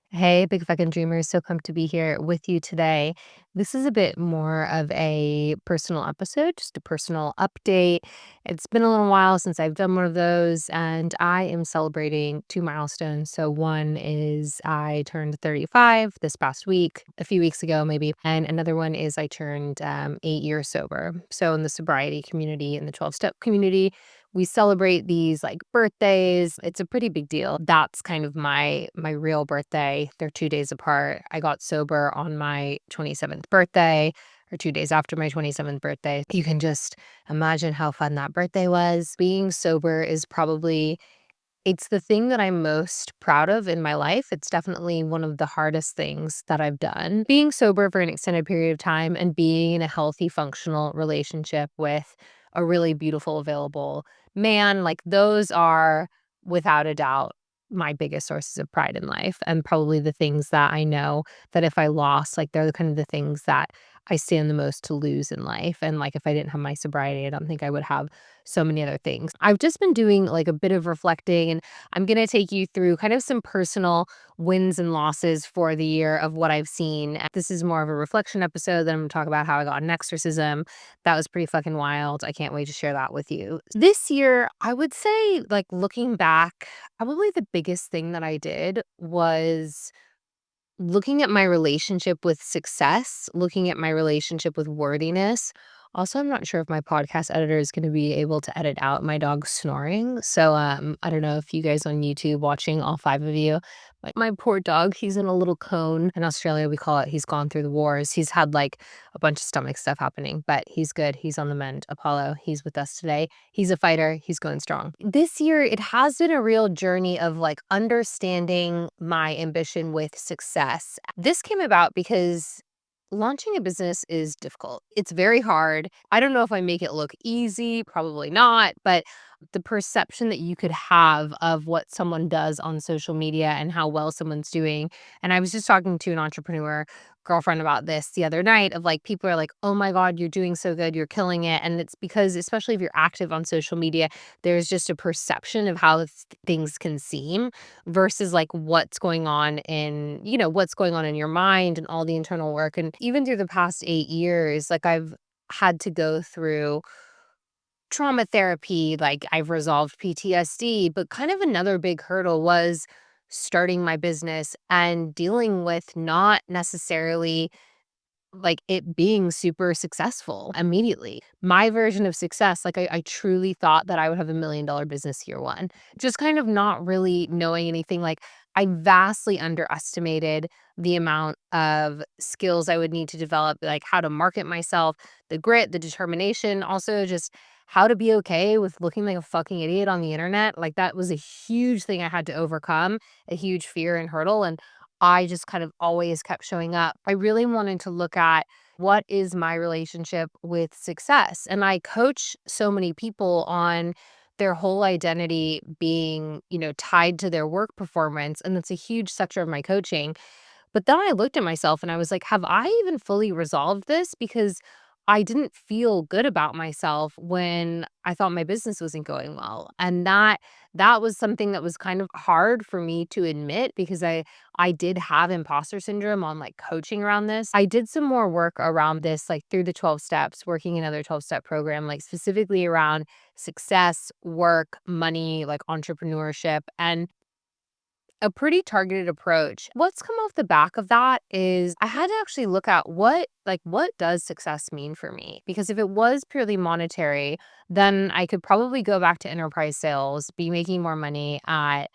Hey, big fucking dreamers. So pumped to be here with you today. This is a bit more of a personal episode, just a personal update. It's been a little while since I've done one of those, and I am celebrating two milestones. So, one is I turned 35 this past week, a few weeks ago, maybe. And another one is I turned 8 years sober. So, in the sobriety community, in the 12-step community, we celebrate these like birthdays. It's a pretty big deal. That's kind of my real birthday. They're 2 days apart. I got sober on my 27th birthday or 2 days after my 27th birthday. You can just imagine how fun that birthday was. Being sober is probably it's the thing that I'm most proud of in my life. It's definitely one of the hardest things that I've done. Being sober for an extended period of time and being in a healthy, functional relationship with a really beautiful, available man, like those are without a doubt my biggest sources of pride in life and probably the things that I know that if I lost, like they're the kind of the things that I stand the most to lose in life. And like if I didn't have my sobriety, I don't think I would have so many other things. I've just been doing like a bit of reflecting and I'm going to take you through kind of some personal wins and losses for the year of what I've seen. This is more of a reflection episode. Then I'm going to talk about how I got an exorcism. That was pretty fucking wild. I can't wait to share that with you. This year, I would say, like looking back, probably the biggest thing that I did was looking at my relationship with success, looking at my relationship with worthiness. Also, I'm not sure if my podcast editor is gonna be able to edit out my dog snoring. So, I don't know if you guys on YouTube watching, all 5 of you, but my poor dog, he's in a little cone. In Australia, we call it he's gone through the wars. He's had, like, a bunch of stomach stuff happening, but he's good. He's on the mend. Apollo, he's with us today. He's a fighter. He's going strong. This year, it has been a real journey of like understanding my ambition with success. This came about because launching a business is difficult. It's very hard. I don't know if I make it look easy, probably not, but the perception that you could have of what someone does on social media and how well someone's doing. And I was just talking to an entrepreneur girlfriend about this the other night of like people are like, "Oh my god, you're doing so good. You're killing it." And it's because especially if you're active on social media, there's just a perception of how things can seem versus like what's going on in, what's going on in your mind and all the internal work. And even through the past 8 years, like I've had to go through trauma therapy, like I've resolved PTSD, but kind of another big hurdle was starting my business and dealing with not necessarily like it being super successful immediately. My version of success, like I truly thought that I would have $1 million business year one. Just kind of not really knowing anything. Like I vastly underestimated the amount of skills I would need to develop, like how to market myself, the grit, the determination, also just how to be okay with looking like a fucking idiot on the internet. Like that was a huge thing I had to overcome, a huge fear and hurdle. And I just kind of always kept showing up. I really wanted to look at what is my relationship with success. And I coach so many people on their whole identity being, tied to their work performance. And that's a huge sector of my coaching. But then I looked at myself and I was like, have I even fully resolved this? Because I didn't feel good about myself when I thought my business wasn't going well. And that was something that was kind of hard for me to admit because I did have imposter syndrome on like coaching around this. I did some more work around this like through the 12 steps, working another 12-step program like specifically around success, work, money, like entrepreneurship. And a pretty targeted approach. What's come off the back of that is I had to actually look at what does success mean for me? Because if it was purely monetary, then I could probably go back to enterprise sales, be making more money at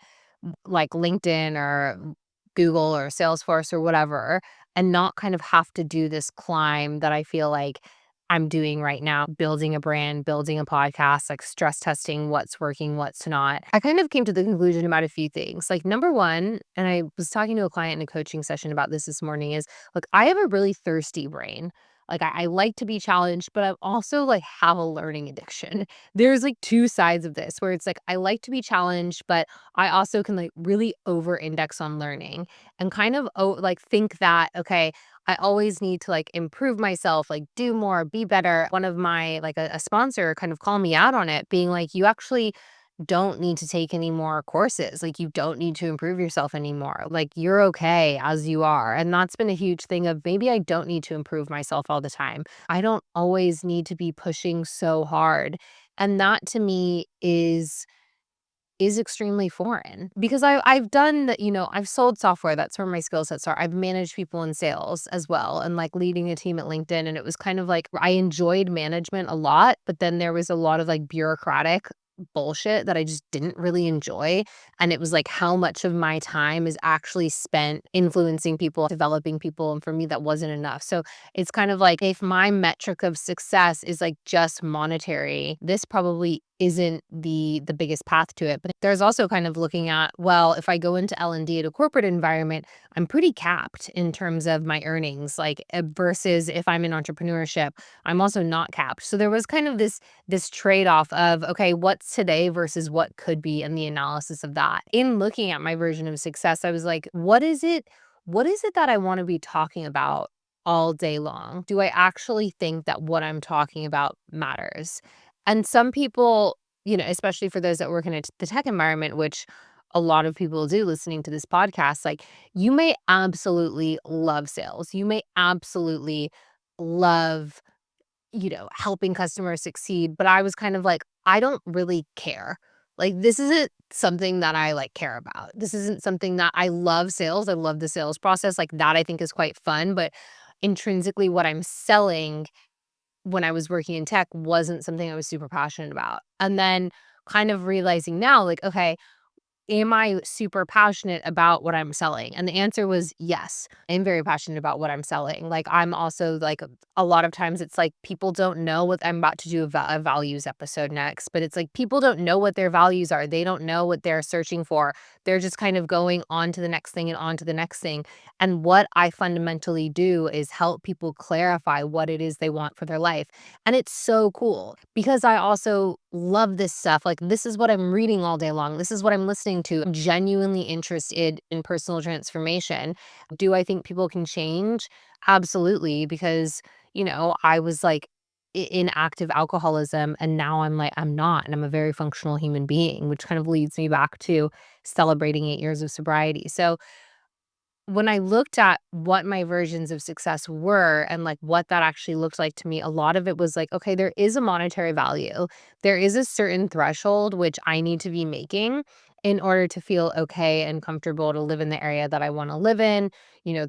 like LinkedIn or Google or Salesforce or whatever, and not kind of have to do this climb that I feel like I'm doing right now, building a brand, building a podcast, like stress testing what's working, what's not. I kind of came to the conclusion about a few things. Like, number one, and I was talking to a client in a coaching session about this morning, is look, I have a really thirsty brain. Like, I like to be challenged, but I also like have a learning addiction. There's like two sides of this where it's like I like to be challenged, but I also can like really over index on learning and kind of like think that, okay, I always need to like improve myself, like do more, be better. One of my like a sponsor kind of called me out on it, being like, you actually don't need to take any more courses. Like, you don't need to improve yourself anymore. Like, you're okay as you are. And that's been a huge thing of maybe I don't need to improve myself all the time. I don't always need to be pushing so hard. And that to me is extremely foreign because I've done that, I've sold software. That's where my skill sets are. I've managed people in sales as well and like leading a team at LinkedIn. And it was kind of like I enjoyed management a lot, but then there was a lot of like bureaucratic bullshit that I just didn't really enjoy. And it was like how much of my time is actually spent influencing people, developing people. And for me, that wasn't enough. So it's kind of like if my metric of success is like just monetary, this probably isn't the biggest path to it. But there's also kind of looking at, well, if I go into L&D at a corporate environment, I'm pretty capped in terms of my earnings, like versus if I'm in entrepreneurship, I'm also not capped. So there was kind of this trade-off of, okay, what's today versus what could be, and the analysis of that. In looking at my version of success, I was like, what is it that I want to be talking about all day long? Do I actually think that what I'm talking about matters? And some people, especially for those that work in the tech environment, which a lot of people do listening to this podcast, like you may absolutely love sales. You may absolutely love, helping customers succeed. But I was kind of like, I don't really care. Like, this isn't something that I like care about. This isn't something that I love sales. I love the sales process. Like, that I think is quite fun. But intrinsically, what I'm selling when I was working in tech wasn't something I was super passionate about. And then kind of realizing now, like, okay, am I super passionate about what I'm selling? And the answer was yes. I'm very passionate about what I'm selling. Like, I'm also like, a lot of times it's like people don't know what I'm about to do a values episode next, but it's like people don't know what their values are. They don't know what they're searching for. They're just kind of going on to the next thing and on to the next thing. And what I fundamentally do is help people clarify what it is they want for their life. And it's so cool because I also love this stuff. Like, this is what I'm reading all day long. This is what I'm listening to. I'm genuinely interested in personal transformation. Do I think people can change? Absolutely. Because, I was like in active alcoholism and now I'm like, I'm not. And I'm a very functional human being, which kind of leads me back to celebrating 8 years of sobriety. So, when I looked at what my versions of success were and like what that actually looked like to me, a lot of it was like, okay, there is a monetary value. There is a certain threshold which I need to be making in order to feel okay and comfortable to live in the area that I want to live in,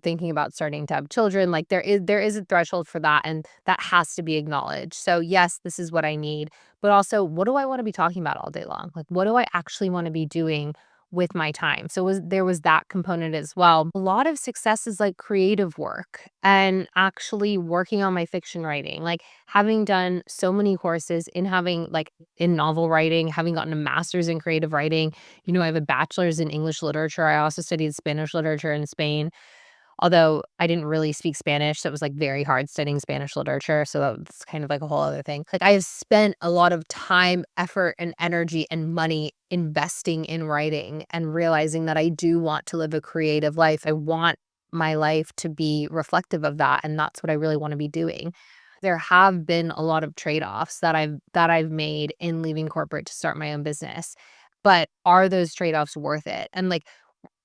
thinking about starting to have children. Like there is a threshold for that and that has to be acknowledged. So yes, this is what I need, but also what do I want to be talking about all day long? Like what do I actually want to be doing with my time. So there was that component as well. A lot of success is like creative work and actually working on my fiction writing. Like having done so many courses in having like in novel writing, having gotten a master's in creative writing. I have a bachelor's in English literature. I also studied Spanish literature in Spain. Although I didn't really speak Spanish, so it was, like, very hard studying Spanish literature, so that's kind of, like, a whole other thing. Like, I have spent a lot of time, effort, and energy, and money investing in writing and realizing that I do want to live a creative life. I want my life to be reflective of that, and that's what I really wanna be doing. There have been a lot of trade-offs that I've made in leaving corporate to start my own business, but are those trade-offs worth it? And, like,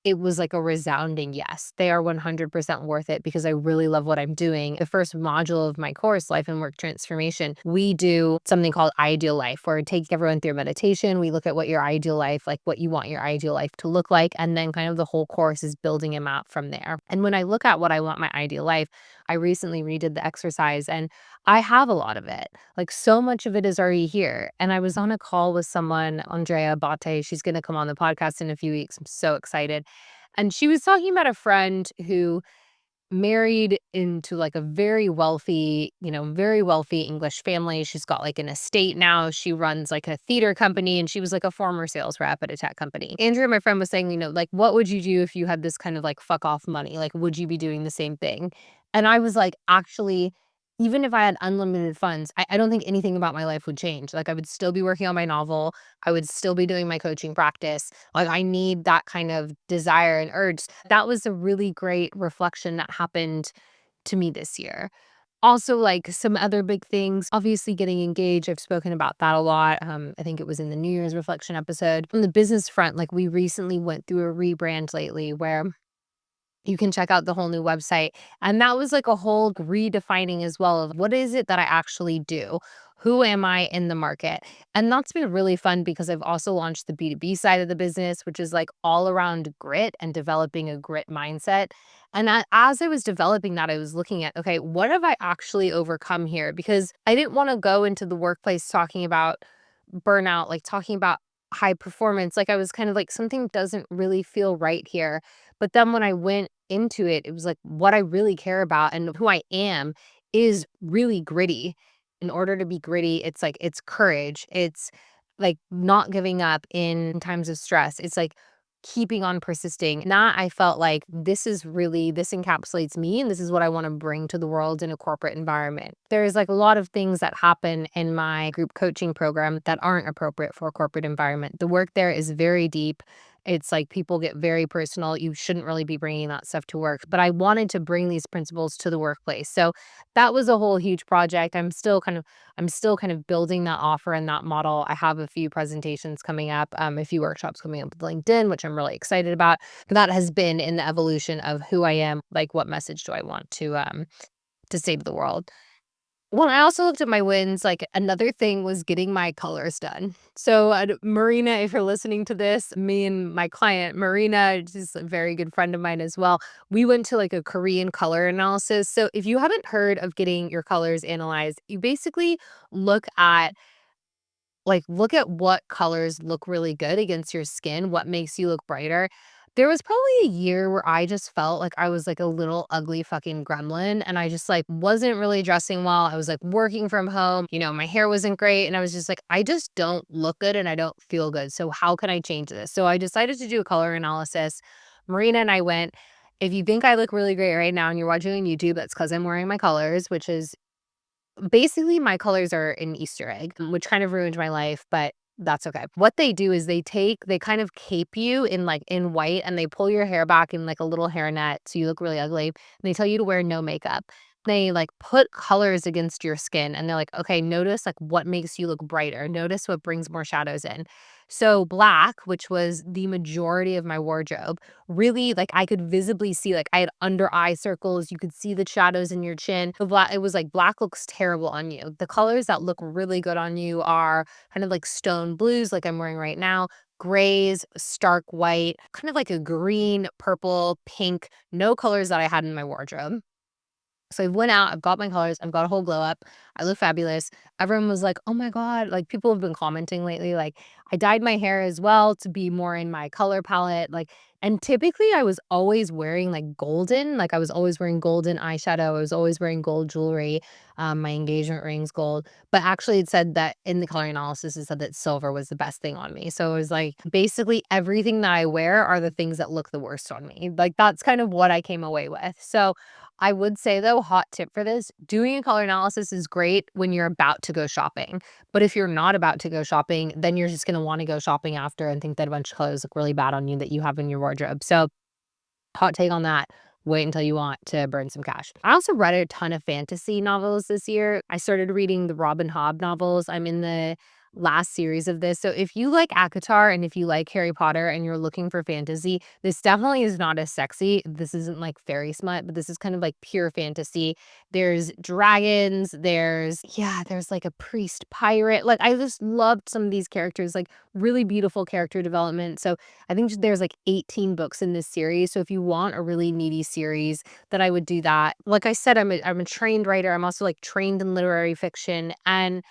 it was like a resounding yes. They are 100% worth it because I really love what I'm doing. The first module of my course, Life and Work Transformation, we do something called Ideal Life, where we take everyone through meditation. We look at what your ideal life, like what you want your ideal life to look like. And then kind of the whole course is building a map from there. And when I look at what I want my ideal life, I recently redid the exercise and I have a lot of it. Like so much of it is already here. And I was on a call with someone, Andrea Bate. She's going to come on the podcast in a few weeks. I'm so excited. And she was talking about a friend who married into like a very wealthy English family. She's got like an estate now. She runs like a theater company and she was like a former sales rep at a tech company. Andrea, my friend, was saying, like, what would you do if you had this kind of like fuck off money? Like, would you be doing the same thing? And I was like, actually, even if I had unlimited funds, I don't think anything about my life would change. Like, I would still be working on my novel. I would still be doing my coaching practice. Like, I need that kind of desire and urge. That was a really great reflection that happened to me this year. Also, like, some other big things, obviously getting engaged, I've spoken about that a lot. I think it was in the New Year's reflection episode. On the business front, like, we recently went through a rebrand lately where you can check out the whole new website. And that was like a whole redefining as well of what is it that I actually do? Who am I in the market? And that's been really fun because I've also launched the B2B side of the business, which is like all around grit and developing a grit mindset. And as I was developing that, I was looking at, okay, what have I actually overcome here? Because I didn't want to go into the workplace talking about burnout, like talking about high performance. Like I was kind of like, something doesn't really feel right here. But then when I went into it, it was like what I really care about and who I am is really gritty. In order to be gritty, it's like it's courage. It's like not giving up in times of stress. It's like keeping on persisting. And that I felt like this encapsulates me and this is what I want to bring to the world in a corporate environment. There's like a lot of things that happen in my group coaching program that aren't appropriate for a corporate environment. The work there is very deep. It's like people get very personal. You shouldn't really be bringing that stuff to work. But I wanted to bring these principles to the workplace. So that was a whole huge project. I'm still kind of building that offer and that model. I have a few presentations coming up, a few workshops coming up with LinkedIn, which I'm really excited about. That has been in the evolution of who I am. Like, what message do I want to say to the world? Well, I also looked at my wins, like, another thing was getting my colors done. So, Marina, if you're listening to this, me and my client, Marina, she's a very good friend of mine as well, we went to, like, a Korean color analysis. So, if you haven't heard of getting your colors analyzed, you basically look at look at what colors look really good against your skin, what makes you look brighter. There was probably a year where I just felt like I was like a little ugly fucking gremlin and I just like wasn't really dressing well. I was like working from home, my hair wasn't great and I was just like I just don't look good and I don't feel good. So how can I change this? So I decided to do a color analysis. Marina and I went, if you think I look really great right now and you're watching on YouTube, that's because I'm wearing my colors, which is basically, my colors are an Easter egg, which kind of ruined my life, but that's okay. What they do is they kind of cape you in white and they pull your hair back in like a little hairnet so you look really ugly. And they tell you to wear no makeup. They like put colors against your skin and they're like, okay, notice like what makes you look brighter. Notice what brings more shadows in. So black, which was the majority of my wardrobe, really like I could visibly see like I had under eye circles. You could see the shadows in your chin. It was like black looks terrible on you. The colors that look really good on you are kind of like stone blues, like I'm wearing right now, grays, stark white, kind of like a green, purple, pink, no colors that I had in my wardrobe. So I went out, I've got my colors, I've got a whole glow up. I look fabulous. Everyone was like, "Oh my God." Like people have been commenting lately. Like I dyed my hair as well to be more in my color palette. And typically I was always wearing like golden. Like I was always wearing golden eyeshadow. I was always wearing gold jewelry. My engagement ring's gold. But actually it said that in the color analysis, it said that silver was the best thing on me. So it was like basically everything that I wear are the things that look the worst on me. Like that's kind of what I came away with. So I would say though, hot tip for this, doing a color analysis is great when you're about to go shopping. But if you're not about to go shopping, then you're just gonna wanna go shopping after and think that a bunch of colors look really bad on you that you have in your wardrobe. So hot take on that. Wait until you want to burn some cash. I also read a ton of fantasy novels this year. I started reading the Robin Hobb novels. I'm in the last series of this. So if you like ACOTAR and if you like Harry Potter and you're looking for fantasy, this definitely is not as sexy. This isn't like fairy smut, but this is kind of like pure fantasy. There's dragons, there's like a priest pirate. Like I just loved some of these characters, like really beautiful character development. So I think there's like 18 books in this series. So if you want a really needy series, then I would do that. Like I said, I'm a trained writer. I'm also like trained in literary fiction. And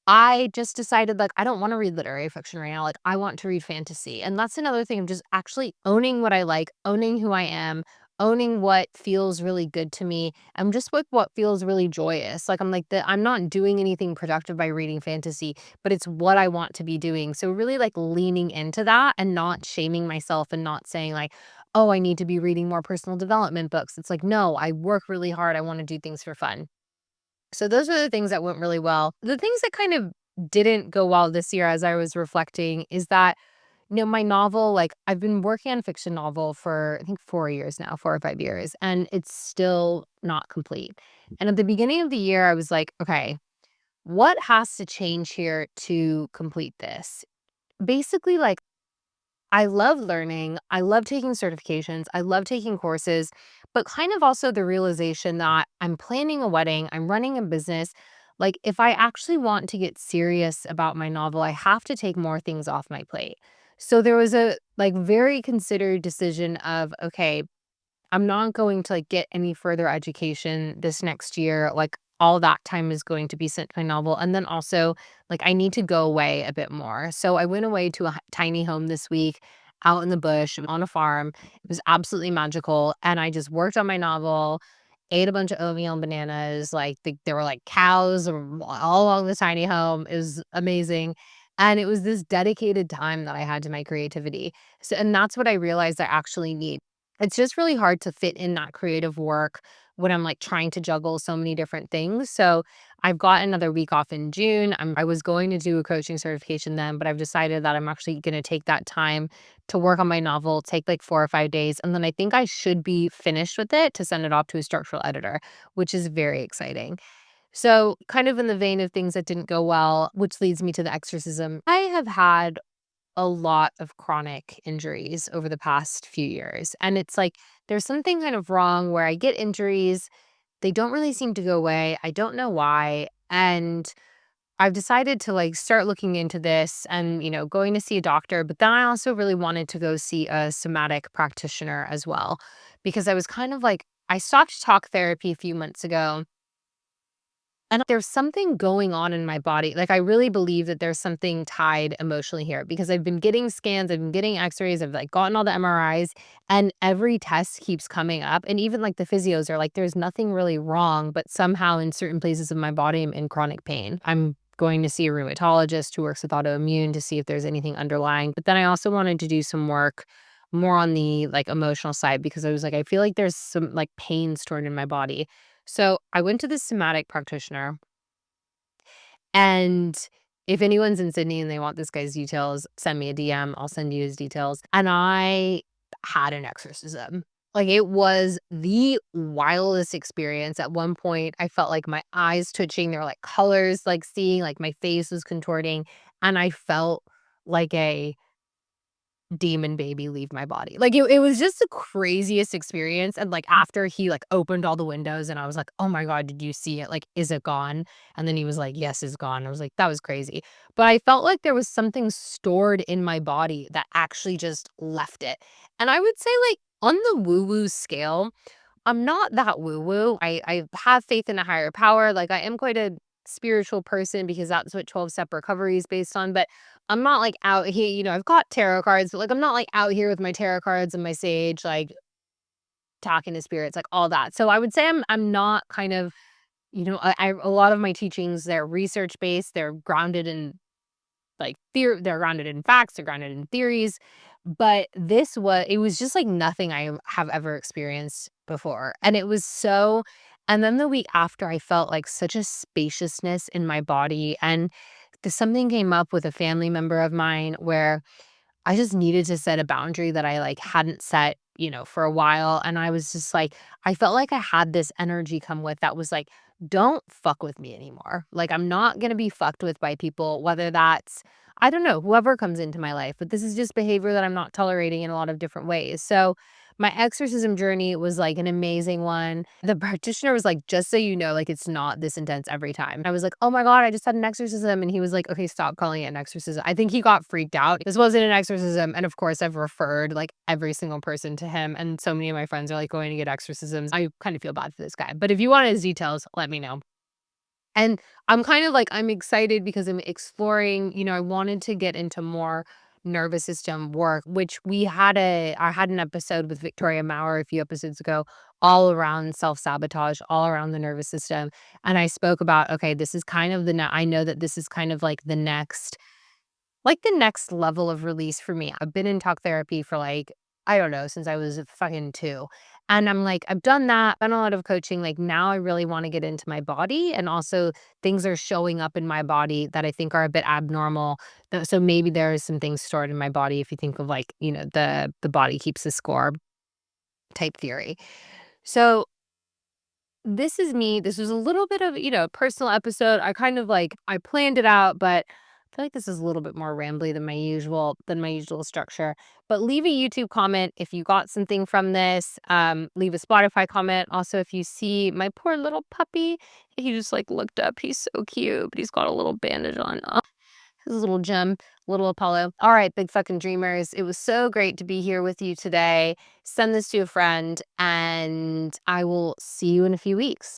I just decided like I don't want to read literary fiction right now. Like I want to read fantasy. And that's another thing. I'm just actually owning what I like, owning who I am, owning what feels really good to me. I'm just with what feels really joyous. Like I'm not doing anything productive by reading fantasy, but it's what I want to be doing. So really like leaning into that and not shaming myself and not saying like, oh, I need to be reading more personal development books. It's like, no, I work really hard. I want to do things for fun. So those are the things that went really well. The things that kind of didn't go well this year as I was reflecting is that My novel, like, I've been working on fiction novel for, I think, 4 years now, 4 or 5 years, and it's still not complete. And at the beginning of the year, I was like, "Okay, what has to change here to complete this?" Basically, like, I love learning, I love taking certifications, I love taking courses, but kind of also the realization that I'm planning a wedding, I'm running a business. Like, if I actually want to get serious about my novel, I have to take more things off my plate. So there was a, like, very considered decision of, okay, I'm not going to, like, get any further education this next year, like, all that time is going to be spent to my novel, and then also, like, I need to go away a bit more. So I went away to a tiny home this week, out in the bush, on a farm. It was absolutely magical, and I just worked on my novel, ate a bunch of oatmeal and bananas, like, there were, like, cows all along the tiny home. It was amazing, and it was this dedicated time that I had to my creativity. So and that's what I realized I actually need. It's just really hard to fit in that creative work when I'm, like, trying to juggle so many different things. So I've got another week off in June. I was going to do a coaching certification then, but I've decided that I'm actually gonna take that time to work on my novel, take, like, 4 or 5 days, and then I think I should be finished with it to send it off to a structural editor, which is very exciting. So, kind of in the vein of things that didn't go well, which leads me to the exorcism. I have had a lot of chronic injuries over the past few years. And it's like there's something kind of wrong where I get injuries, they don't really seem to go away. I don't know why. And I've decided to, like, start looking into this and, going to see a doctor. But then I also really wanted to go see a somatic practitioner as well, because I was kind of like, I stopped talk therapy a few months ago, and there's something going on in my body. Like, I really believe that there's something tied emotionally here because I've been getting scans, I've been getting x-rays, I've, like, gotten all the MRIs, and every test keeps coming up. And even, like, the physios are like, there's nothing really wrong, but somehow in certain places of my body, I'm in chronic pain. I'm going to see a rheumatologist who works with autoimmune to see if there's anything underlying. But then I also wanted to do some work more on the, like, emotional side because I was like, I feel like there's some, like, pain stored in my body. So I went to this somatic practitioner, and if anyone's in Sydney and they want this guy's details, send me a DM. I'll send you his details. And I had an exorcism. Like, it was the wildest experience. At one point, I felt like my eyes twitching. There were, like, colors, like, seeing, like, my face was contorting. And I felt like a demon baby leave my body. Like, it was just the craziest experience, and, like, after he, like, opened all the windows and I was like, "Oh my god, did you see it? Like, is it gone?" And then he was like, "Yes, it's gone." I was like, "That was crazy." But I felt like there was something stored in my body that actually just left it. And I would say, like, on the woo-woo scale, I'm not that woo-woo. I have faith in a higher power. Like, I am quite a spiritual person because that's what 12-step recovery is based on, but I'm not, like, out here, I've got tarot cards, but, like, I'm not, like, out here with my tarot cards and my sage, like, talking to spirits, like, all that. So I would say I'm not kind of, I a lot of my teachings, they're research-based, they're grounded in, like, they're grounded in facts, they're grounded in theories, but it was just like nothing I have ever experienced before, and it was so. And then the week after, I felt, like, such a spaciousness in my body, and something came up with a family member of mine where I just needed to set a boundary that I, like, hadn't set, for a while, and I was just like, I felt like I had this energy come with that was like, "Don't fuck with me anymore." Like, I'm not gonna be fucked with by people, whether that's, I don't know, whoever comes into my life, but this is just behavior that I'm not tolerating in a lot of different ways. So, my exorcism journey was, like, an amazing one. The practitioner was like, "Just so you know, like, it's not this intense every time." I was like, "Oh my god, I just had an exorcism," and he was like, "Okay, stop calling it an exorcism." I think he got freaked out. This wasn't an exorcism, and of course, I've referred, like, every single person to him, and so many of my friends are, like, going to get exorcisms. I kind of feel bad for this guy, but if you want his details, let me know. And I'm kind of like, I'm excited because I'm exploring, I wanted to get into more nervous system work, which I had an episode with Victoria Maurer a few episodes ago, all around self-sabotage, all around the nervous system. And I spoke about, okay, this is kind of I know that this is kind of like the next level of release for me. I've been in talk therapy for, like, I don't know, since I was fucking 2. And I'm like, I've done that, done a lot of coaching. Like now I really want to get into my body. And also things are showing up in my body that I think are a bit abnormal. So maybe there's some things stored in my body if you think of like, the body keeps the score type theory. So this is me. This was a little bit of, personal episode. I kind of like I planned it out, but I feel like this is a little bit more rambly than my usual structure. But leave a YouTube comment if you got something from this. Leave a Spotify comment. Also, if you see my poor little puppy, he just like looked up. He's so cute, but he's got a little bandage on. Oh, his little gem, little Apollo. All right, big fucking dreamers. It was so great to be here with you today. Send this to a friend, and I will see you in a few weeks.